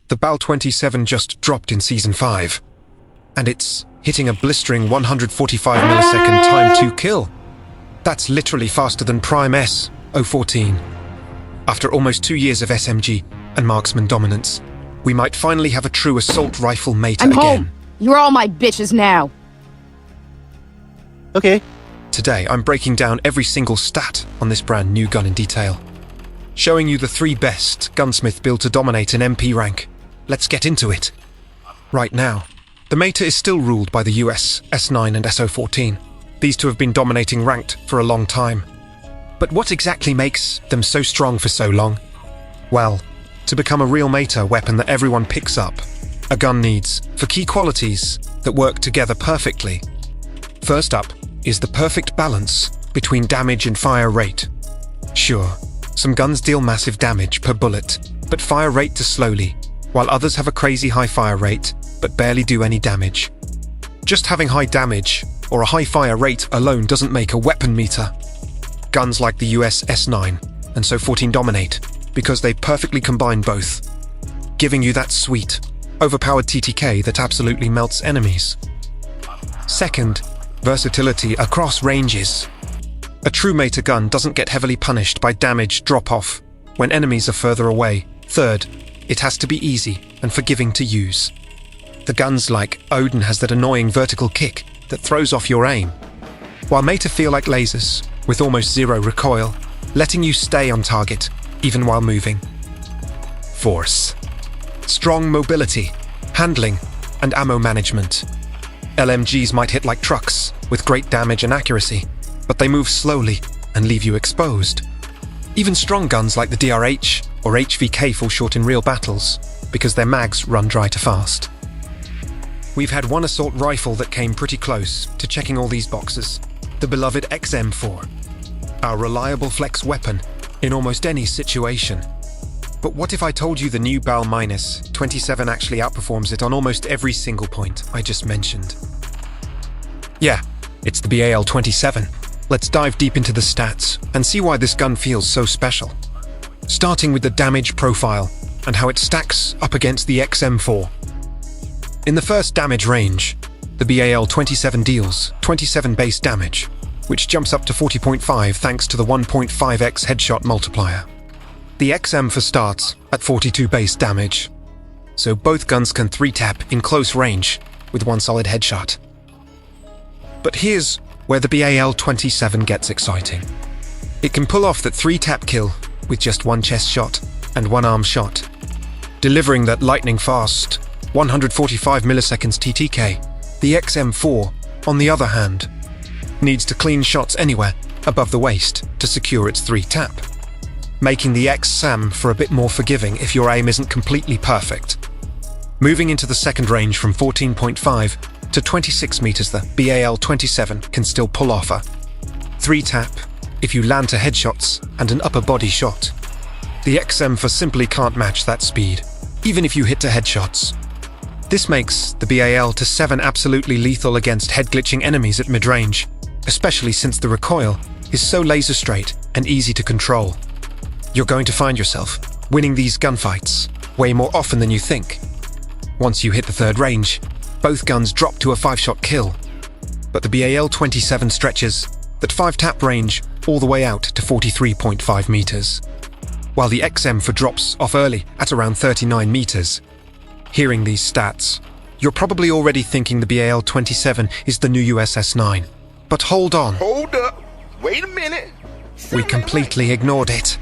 The BAL-27 just dropped in Season 5, and it's hitting a blistering 145 millisecond time to kill. That's literally faster than Prime S-014. After almost 2 years of SMG and marksman dominance, we might finally have a true assault rifle meta I'm again. home. You're all my bitches now. Okay. Today, I'm breaking down every single stat on this brand new gun in detail, showing you the 3 best gunsmith built to dominate an MP rank. Let's get into it. Right now, the meta is still ruled by the US S9 and S014. These two have been dominating ranked for a long time. But what exactly makes them so strong for so long? Well, to become a real meta weapon that everyone picks up, a gun needs 4 key qualities that work together perfectly. First up is the perfect balance between damage and fire rate. Sure, some guns deal massive damage per bullet, but fire rate too slowly, while others have a crazy high fire rate, but barely do any damage. Just having high damage or a high fire rate alone doesn't make a weapon meter. Guns like the US S9 and S014 dominate because they perfectly combine both, giving you that sweet, overpowered TTK that absolutely melts enemies. Second, versatility across ranges. A true meta gun doesn't get heavily punished by damage drop-off when enemies are further away. Third, it has to be easy and forgiving to use. The guns like Odin has that annoying vertical kick that throws off your aim, while meta feel like lasers with almost zero recoil, letting you stay on target even while moving. Force. Strong mobility, handling, and ammo management. LMGs might hit like trucks with great damage and accuracy, but they move slowly and leave you exposed. Even strong guns like the DRH or HVK fall short in real battles because their mags run dry too fast. We've had one assault rifle that came pretty close to checking all these boxes, the beloved XM4, our reliable flex weapon in almost any situation. But what if I told you the new BAL-27 actually outperforms it on almost every single point I just mentioned? Yeah, it's the BAL-27. Let's dive deep into the stats and see why this gun feels so special. Starting with the damage profile and how it stacks up against the XM4. In the first damage range, the BAL-27 deals 27 base damage, which jumps up to 40.5 thanks to the 1.5x headshot multiplier. The XM4 starts at 42 base damage, so both guns can 3-tap in close range with one solid headshot. But here's where the BAL-27 gets exciting. It can pull off that 3-tap kill with just one chest shot and one arm shot, delivering that lightning-fast 145 milliseconds TTK. The XM4, on the other hand, needs to clean shots anywhere above the waist to secure its 3-tap, making the XM for a bit more forgiving if your aim isn't completely perfect. Moving into the second range from 14.5 to 26 meters, the BAL-27 can still pull off a 3-tap if you land to headshots and an upper body shot. The XM4 simply can't match that speed, even if you hit to headshots. This makes the BAL-27 absolutely lethal against head-glitching enemies at mid-range, especially since the recoil is so laser-straight and easy to control. You're going to find yourself winning these gunfights way more often than you think. Once you hit the third range, both guns drop to a 5-shot kill, but the BAL-27 stretches that 5-tap range all the way out to 43.5 meters, while the XM4 drops off early at around 39 meters. Hearing these stats, you're probably already thinking the BAL-27 is the new US S9. But hold on. Hold up. Wait a minute. We completely ignored it.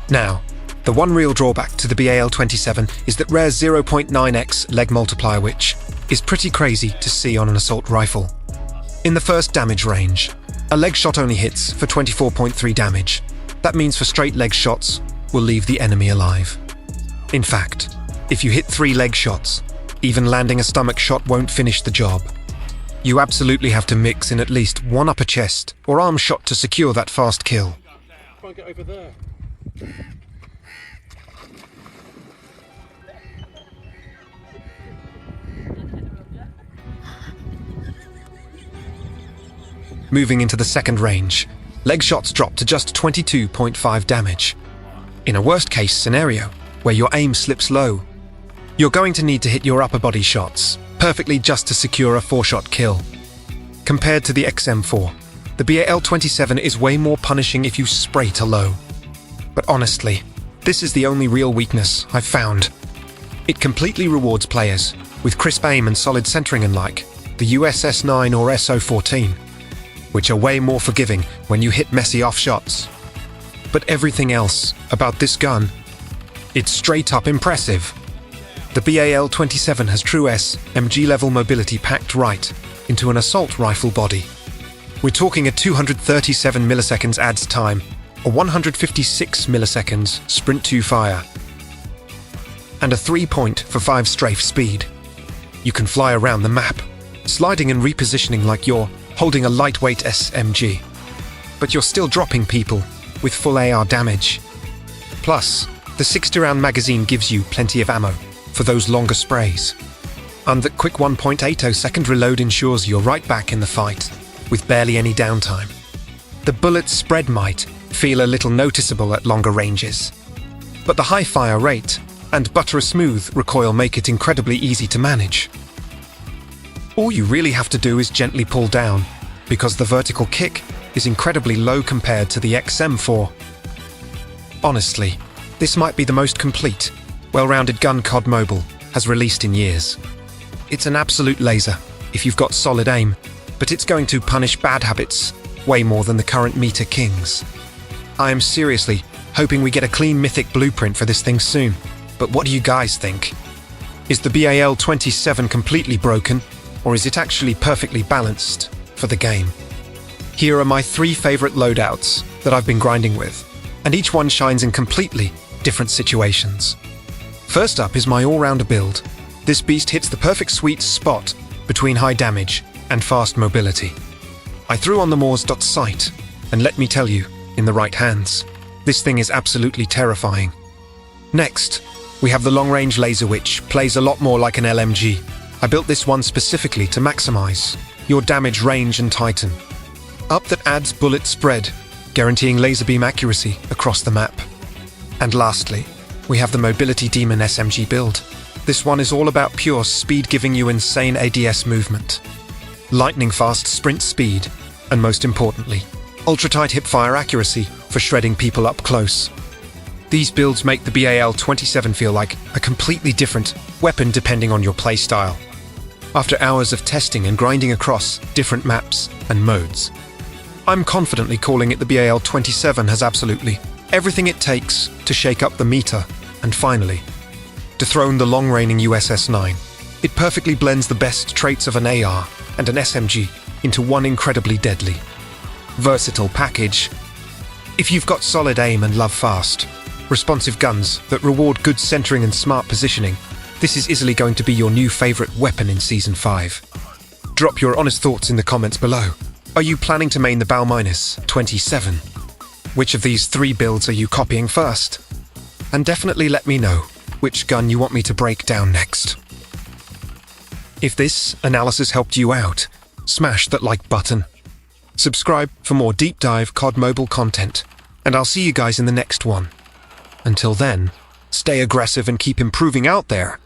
Now, the one real drawback to the BAL-27 is that rare 0.9x leg multiplier, which is pretty crazy to see on an assault rifle. In the first damage range, a leg shot only hits for 24.3 damage. That means for straight leg shots will leave the enemy alive. In fact, if you hit 3 leg shots, even landing a stomach shot won't finish the job. You absolutely have to mix in at least one upper chest or arm shot to secure that fast kill. Try and get over there. Moving into the second range, leg shots drop to just 22.5 damage. In a worst-case scenario, where your aim slips low, You're going to need to hit your upper body shots perfectly just to secure a 4-shot kill. Compared to the XM4, the BAL-27 is way more punishing if you spray to low. But honestly, this is the only real weakness I've found. It completely rewards players with crisp aim and solid centering unlike the USS-9 or SO-14, which are way more forgiving when you hit messy off shots. But everything else about this gun, it's straight up impressive. The BAL-27 has true SMG-level mobility packed right into an assault rifle body. We're talking a 237 milliseconds adds time, a 156 milliseconds sprint to fire, and a 3.45 strafe speed. You can fly around the map, sliding and repositioning like you're holding a lightweight SMG, but you're still dropping people with full AR damage. Plus, the 60-round magazine gives you plenty of ammo for those longer sprays, and that quick 1.80 second reload ensures you're right back in the fight with barely any downtime. The bullet spread might feel a little noticeable at longer ranges, but the high fire rate and butter-smooth recoil make it incredibly easy to manage. All you really have to do is gently pull down, because the vertical kick is incredibly low compared to the XM4. Honestly, this might be the most complete, well-rounded gun COD Mobile has released in years. It's an absolute laser if you've got solid aim, but it's going to punish bad habits way more than the current Meter Kings. I am seriously hoping we get a clean mythic blueprint for this thing soon, but what do you guys think? Is the BAL-27 completely broken, or is it actually perfectly balanced for the game? Here are my 3 favorite loadouts that I've been grinding with, and each one shines in completely different situations. First up is my all-rounder build. This beast hits the perfect sweet spot between high damage and fast mobility. I threw on the Moors sight, and let me tell you, in the right hands, this thing is absolutely terrifying. Next, we have the long-range laser, which plays a lot more like an LMG. I built this one specifically to maximize your damage range and tighten. Up that adds bullet spread, guaranteeing laser beam accuracy across the map. And lastly, we have the Mobility Demon SMG build. This one is all about pure speed, giving you insane ADS movement, lightning fast sprint speed, and most importantly, ultra-tight hip-fire accuracy for shredding people up close. These builds make the BAL-27 feel like a completely different weapon depending on your playstyle. After hours of testing and grinding across different maps and modes, I'm confidently calling it the BAL-27 has absolutely everything it takes to shake up the meter and finally dethrone the long-reigning USS-9. It perfectly blends the best traits of an AR and an SMG into one incredibly deadly, versatile package. If you've got solid aim and love fast, responsive guns that reward good centering and smart positioning, this is easily going to be your new favorite weapon in Season 5. Drop your honest thoughts in the comments below. Are you planning to main the BAL-27? Which of these 3 builds are you copying first? And definitely let me know which gun you want me to break down next. If this analysis helped you out, smash that like button. Subscribe for more deep dive COD Mobile content, and I'll see you guys in the next one. Until then, stay aggressive and keep improving out there.